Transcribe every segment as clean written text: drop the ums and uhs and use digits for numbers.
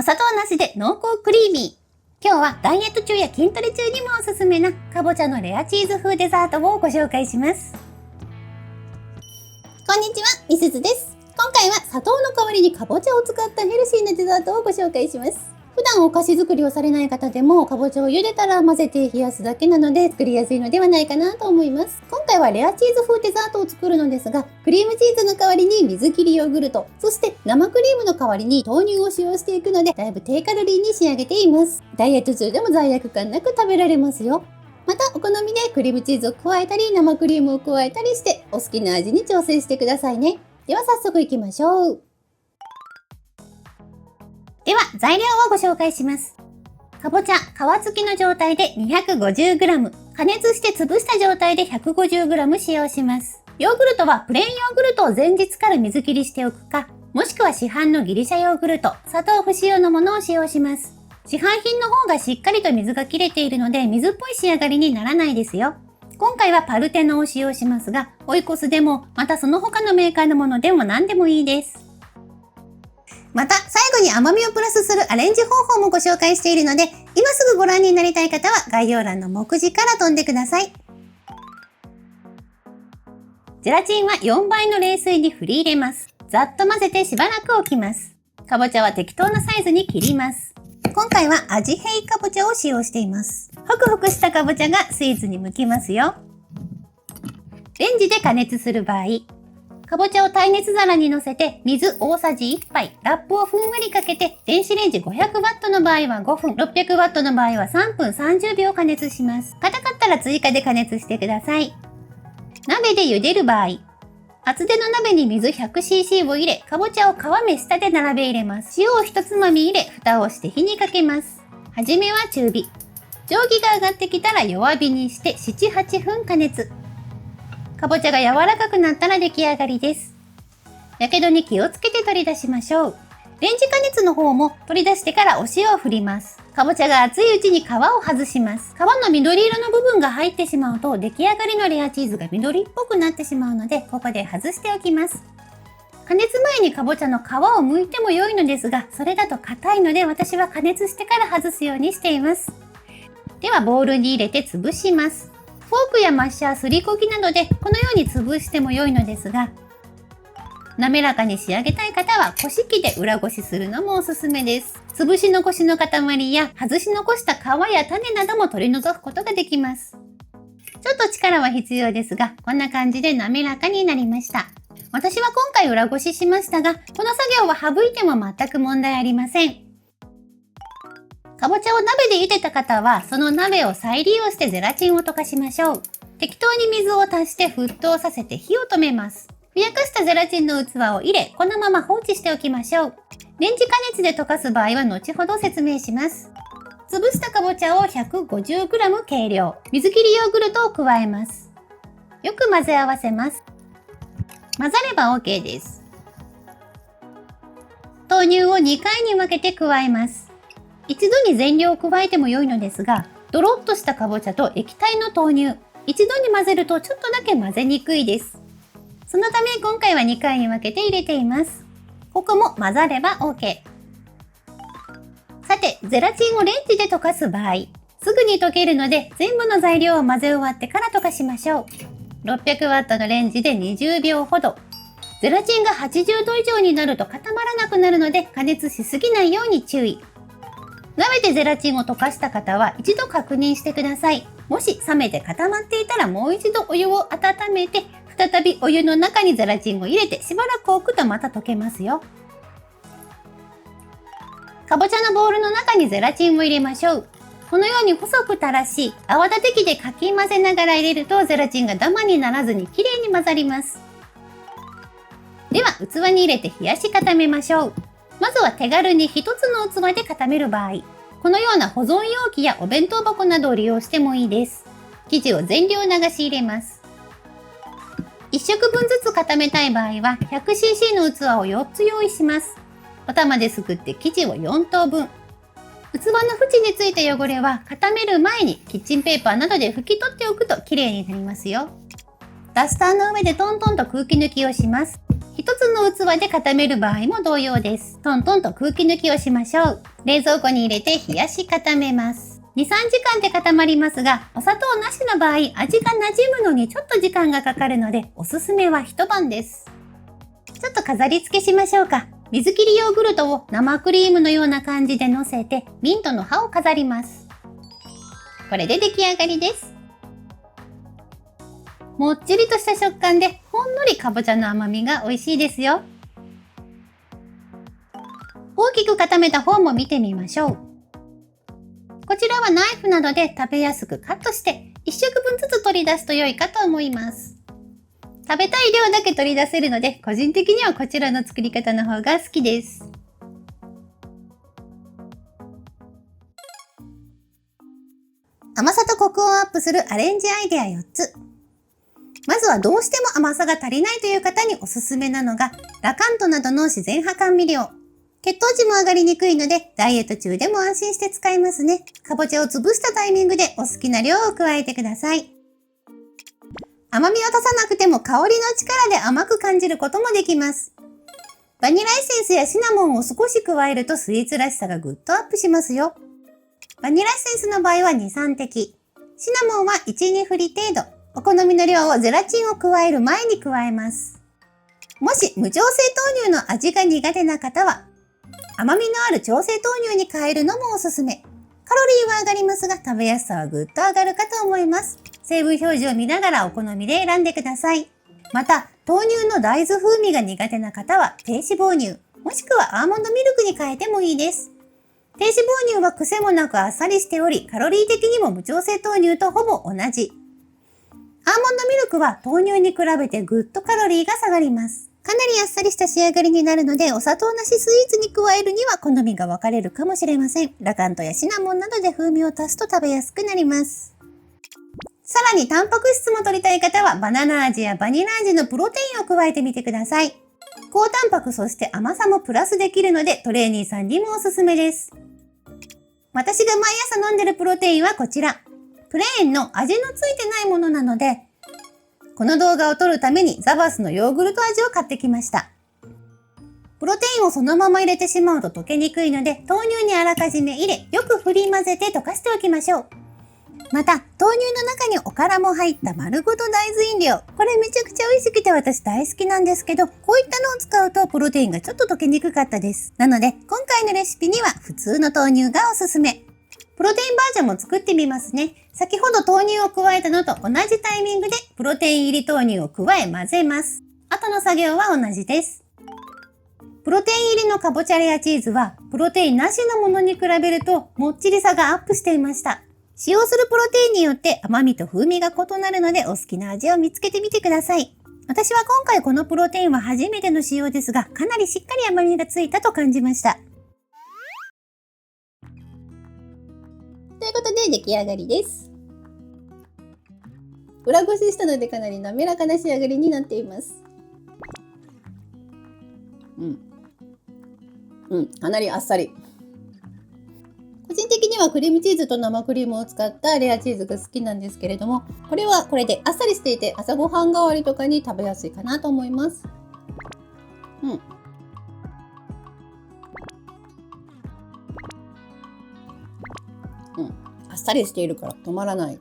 砂糖なしで濃厚クリーミー。今日はダイエット中や筋トレ中にもおすすめなかぼちゃのレアチーズ風デザートをご紹介します。こんにちは、みすずです。今回は砂糖の代わりにかぼちゃを使ったヘルシーなデザートをご紹介します。普段お菓子作りをされない方でもかぼちゃを茹でたら混ぜて冷やすだけなので作りやすいのではないかなと思います。今回はレアチーズ風デザートを作るのですが、クリームチーズの代わりに水切りヨーグルト、そして生クリームの代わりに豆乳を使用していくのでだいぶ低カロリーに仕上げています。ダイエット中でも罪悪感なく食べられますよ。またお好みでクリームチーズを加えたり生クリームを加えたりしてお好きな味に調整してくださいね。では早速いきましょう。では材料をご紹介します。かぼちゃ皮付きの状態で 250g、 加熱して潰した状態で 150g 使用します。ヨーグルトはプレーンヨーグルトを前日から水切りしておくか、もしくは市販のギリシャヨーグルト、砂糖不使用のものを使用します。市販品の方がしっかりと水が切れているので水っぽい仕上がりにならないですよ。今回はパルテノを使用しますが、オイコスでもまたその他のメーカーのものでも何でもいいです。また最後に甘みをプラスするアレンジ方法もご紹介しているので、今すぐご覧になりたい方は概要欄の目次から飛んでください。ゼラチンは4倍の冷水に振り入れます。ざっと混ぜてしばらく置きます。かぼちゃは適当なサイズに切ります。今回は味変かぼちゃを使用しています。ホクホクしたかぼちゃがスイーツに向きますよ。レンジで加熱する場合、かぼちゃを耐熱皿に乗せて水大さじ1杯、ラップをふんわりかけて電子レンジ 500W の場合は5分、600W の場合は3分30秒加熱します。硬かったら追加で加熱してください。鍋で茹でる場合、厚手の鍋に水 100cc を入れ、かぼちゃを皮目下で並べ入れます。塩を一つまみ入れ、蓋をして火にかけます。はじめは中火。蒸気が上がってきたら弱火にして7、8分加熱。かぼちゃが柔らかくなったら出来上がりです。やけどに気をつけて取り出しましょう。レンジ加熱の方も取り出してからお塩を振ります。かぼちゃが熱いうちに皮を外します。皮の緑色の部分が入ってしまうと出来上がりのレアチーズが緑っぽくなってしまうので、ここで外しておきます。加熱前にかぼちゃの皮を剥いても良いのですが、それだと硬いので私は加熱してから外すようにしています。ではボウルに入れて潰します。フォークやマッシャー、すりこぎなどでこのように潰しても良いのですが、滑らかに仕上げたい方はこし器で裏ごしするのもおすすめです。潰し残しの塊や外し残した皮や種なども取り除くことができます。ちょっと力は必要ですが、こんな感じで滑らかになりました。私は今回裏ごししましたが、この作業は省いても全く問題ありません。かぼちゃを鍋で茹でた方は、その鍋を再利用してゼラチンを溶かしましょう。適当に水を足して沸騰させて火を止めます。ふやかしたゼラチンの器を入れ、このまま放置しておきましょう。レンジ加熱で溶かす場合は後ほど説明します。潰したかぼちゃを 150g 計量、水切りヨーグルトを加えます。よく混ぜ合わせます。混ざれば OK です。豆乳を2回に分けて加えます。一度に全量を加えても良いのですが、ドロッとしたかぼちゃと液体の豆乳、一度に混ぜるとちょっとだけ混ぜにくいです。そのため今回は2回に分けて入れています。ここも混ざれば OK。さて、ゼラチンをレンジで溶かす場合、すぐに溶けるので全部の材料を混ぜ終わってから溶かしましょう。600W のレンジで20秒ほど。ゼラチンが80度以上になると固まらなくなるので加熱しすぎないように注意。鍋でゼラチンを溶かした方は一度確認してください。もし冷めて固まっていたらもう一度お湯を温めて、再びお湯の中にゼラチンを入れてしばらく置くとまた溶けますよ。かぼちゃのボウルの中にゼラチンを入れましょう。このように細く垂らし、泡立て器でかき混ぜながら入れるとゼラチンがダマにならずにきれいに混ざります。では器に入れて冷やし固めましょう。まずは手軽に一つの器で固める場合、このような保存容器やお弁当箱などを利用してもいいです。生地を全量流し入れます。1食分ずつ固めたい場合は 100cc の器を4つ用意します。お玉ですくって生地を4等分。器の縁についた汚れは固める前にキッチンペーパーなどで拭き取っておくときれいになりますよ。ダスターの上でトントンと空気抜きをします。一つの器で固める場合も同様です。トントンと空気抜きをしましょう。冷蔵庫に入れて冷やし固めます。2、3時間で固まりますが、お砂糖なしの場合、味が馴染むのにちょっと時間がかかるので、おすすめは一晩です。ちょっと飾り付けしましょうか。水切りヨーグルトを生クリームのような感じで乗せて、ミントの葉を飾ります。これで出来上がりです。もっちりとした食感で、ほんのりかぼちゃの甘みが美味しいですよ。大きく固めた方も見てみましょう。こちらはナイフなどで食べやすくカットして1食分ずつ取り出すと良いかと思います。食べたい量だけ取り出せるので個人的にはこちらの作り方の方が好きです。甘さとコクをアップするアレンジアイデア4つ。まずはどうしても甘さが足りないという方におすすめなのがラカントなどの自然派甘味料。血糖値も上がりにくいので、ダイエット中でも安心して使えますね。かぼちゃを潰したタイミングでお好きな量を加えてください。甘みを足さなくても香りの力で甘く感じることもできます。バニラエッセンスやシナモンを少し加えるとスイーツらしさがぐっとアップしますよ。バニラエッセンスの場合は2、3滴。シナモンは1、2振り程度。お好みの量をゼラチンを加える前に加えます。もし無調整豆乳の味が苦手な方は、甘みのある調整豆乳に変えるのもおすすめ。カロリーは上がりますが食べやすさはぐっと上がるかと思います。成分表示を見ながらお好みで選んでください。また、豆乳の大豆風味が苦手な方は低脂肪乳、もしくはアーモンドミルクに変えてもいいです。低脂肪乳は癖もなくあっさりしており、カロリー的にも無調整豆乳とほぼ同じ。アーモンドミルクは豆乳に比べてぐっとカロリーが下がります。かなりあっさりした仕上がりになるので、お砂糖なしスイーツに加えるには好みが分かれるかもしれません。ラカントやシナモンなどで風味を足すと食べやすくなります。さらにタンパク質も摂りたい方はバナナ味やバニラ味のプロテインを加えてみてください。高タンパクそして甘さもプラスできるのでトレーニーさんにもおすすめです。私が毎朝飲んでるプロテインはこちら。プレーンの味のついてないものなので、この動画を撮るためにザバスのヨーグルト味を買ってきました。プロテインをそのまま入れてしまうと溶けにくいので、豆乳にあらかじめ入れ、よく振り混ぜて溶かしておきましょう。また、豆乳の中におからも入った丸ごと大豆飲料。これめちゃくちゃ美味しくて私大好きなんですけど、こういったのを使うとプロテインがちょっと溶けにくかったです。なので、今回のレシピには普通の豆乳がおすすめ。プロテインバージョンも作ってみますね。先ほど豆乳を加えたのと同じタイミングでプロテイン入り豆乳を加え混ぜます。後の作業は同じです。プロテイン入りのかぼちゃレアチーズはプロテインなしのものに比べるともっちりさがアップしていました。使用するプロテインによって甘みと風味が異なるのでお好きな味を見つけてみてください。私は今回このプロテインは初めての使用ですが、かなりしっかり甘みがついたと感じました。ということで出来上がりです。裏ごししたのでかなり滑らかな仕上がりになっています。かなりあっさり。個人的にはクリームチーズと生クリームを使ったレアチーズが好きなんですけれども、これはこれであっさりしていて朝ごはん代わりとかに食べやすいかなと思います。あっさりしているから止まらない。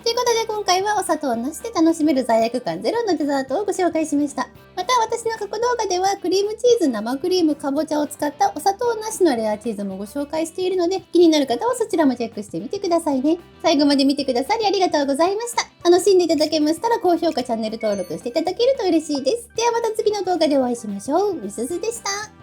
ということで今回はお砂糖なしで楽しめる罪悪感ゼロのデザートをご紹介しました。また私の過去動画ではクリームチーズ、生クリーム、かぼちゃを使ったお砂糖なしのレアチーズもご紹介しているので、気になる方はそちらもチェックしてみてくださいね。最後まで見てくださりありがとうございました。楽しんでいただけましたら高評価、チャンネル登録していただけると嬉しいです。ではまた次の動画でお会いしましょう。みすずでした。